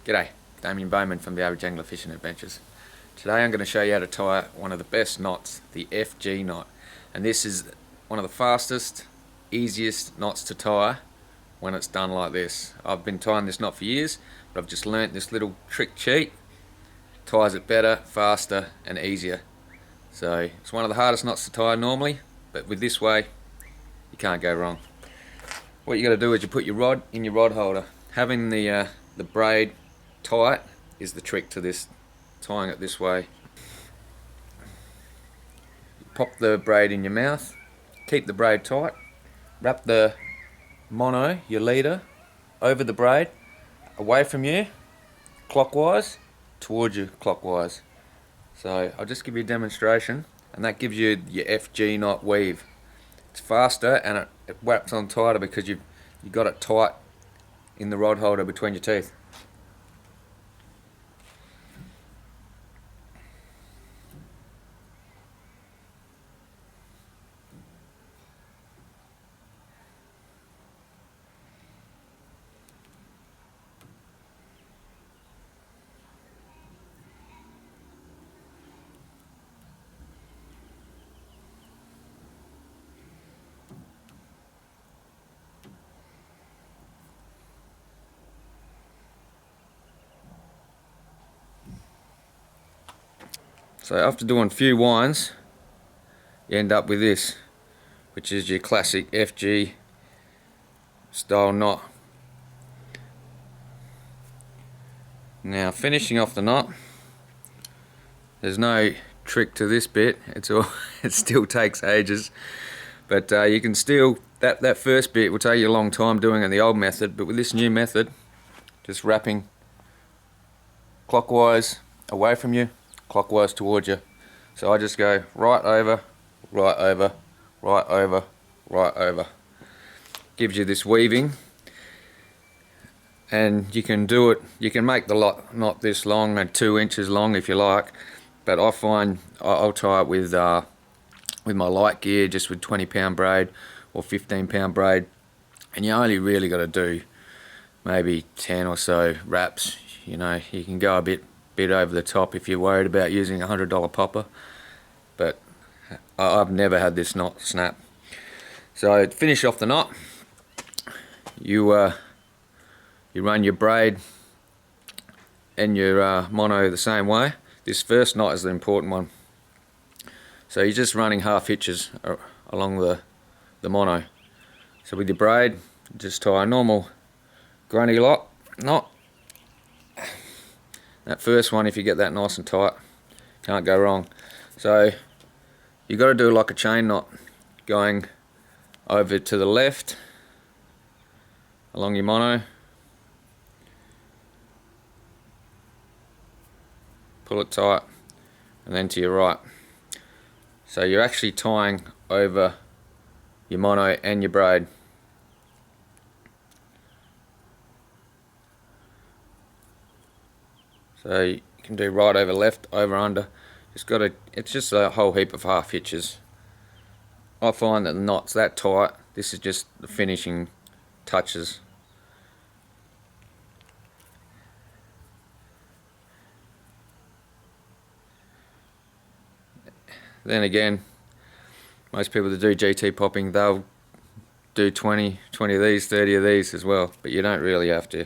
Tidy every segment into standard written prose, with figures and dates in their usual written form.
G'day, Damien Bowman from the Average Angler Fishing Adventures. Today I'm going to show you how to tie one of the best knots, the FG knot. And this is one of the fastest, easiest knots to tie when it's done like this. I've been tying this knot for years, but I've just learnt this little trick cheat. Ties it better, faster and easier. So it's one of the hardest knots to tie normally, but with this way you can't go wrong. What you got to do is you put your rod in your rod holder. Having the braid tight is the trick to this, tying it this way. Pop the braid in your mouth, keep the braid tight, wrap the mono, your leader, over the braid, away from you, clockwise, towards you, clockwise. So I'll just give you a demonstration, and that gives you your FG knot weave. It's faster and it wraps on tighter because you've got it tight in the rod holder between your teeth. So after doing a few winds, you end up with this, which is your classic FG style knot. Now finishing off the knot, there's no trick to this bit. It still takes ages, but you can still, that first bit will take you a long time doing it in the old method, but with this new method, just wrapping clockwise away from you, clockwise towards you. So I just go right over, right over, right over, right over. Gives you this weaving, and you can do it, you can make the knot this long and 2 inches long if you like, but I find I'll tie it with my light gear, just with 20-pound braid or 15-pound braid, and you only really got to do maybe 10 or so wraps. You know, you can go a bit over the top if you're worried about using a $100 popper, but I've never had this knot snap. So to finish off the knot, you run your braid and your mono the same way. This first knot is the important one. So you're just running half hitches along the mono. So with your braid, just tie a normal granny knot. That first one, if you get that nice and tight, can't go wrong. So you got to do like a chain knot, going over to the left along your mono, pull it tight, and then to your right. So you're actually tying over your mono and your braid. So you can do right over left, over under. It's just a whole heap of half hitches. I find that the knot's that tight, this is just the finishing touches. Then again, most people that do GT popping, they'll do 20 of these, 30 of these as well, but you don't really have to.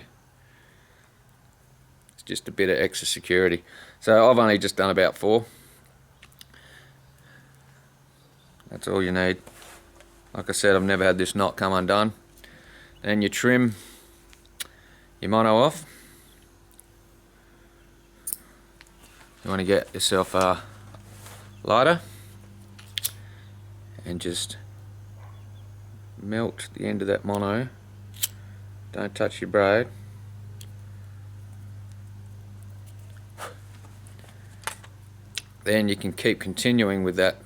It's just a bit of extra security. So I've only just done about 4. That's all you need. Like I said, I've never had this knot come undone. Then you trim your mono off. You want to get yourself a lighter and just melt the end of that mono. Don't touch your braid. Then you can keep continuing with that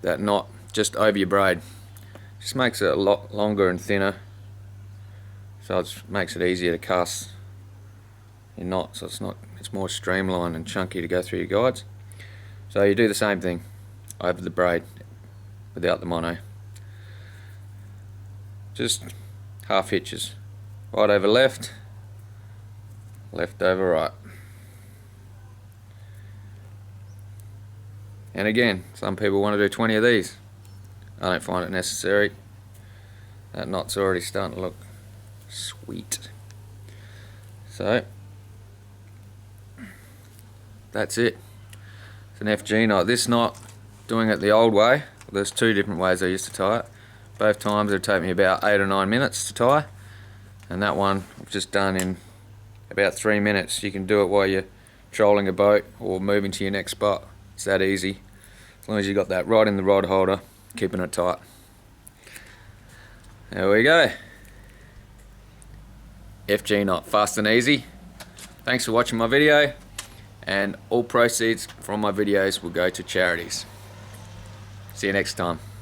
knot just over your braid. Just makes it a lot longer and thinner, so it makes it easier to cast your knot, so it's more streamlined and chunky to go through your guides. So you do the same thing over the braid without the mono. Just half hitches, right over left, left over right. And again, some people want to do 20 of these. I don't find it necessary. That knot's already starting to look sweet. So that's it. It's an FG knot. This knot, doing it the old way, there's two different ways I used to tie it. Both times it would take me about 8 or 9 minutes to tie, and that one I've just done in about 3 minutes. You can do it while you're trolling a boat or moving to your next spot. It's that easy, as long as you got that right in the rod holder, keeping it tight. There we go. FG knot, fast and easy. Thanks for watching my video, and all proceeds from my videos will go to charities. See you next time.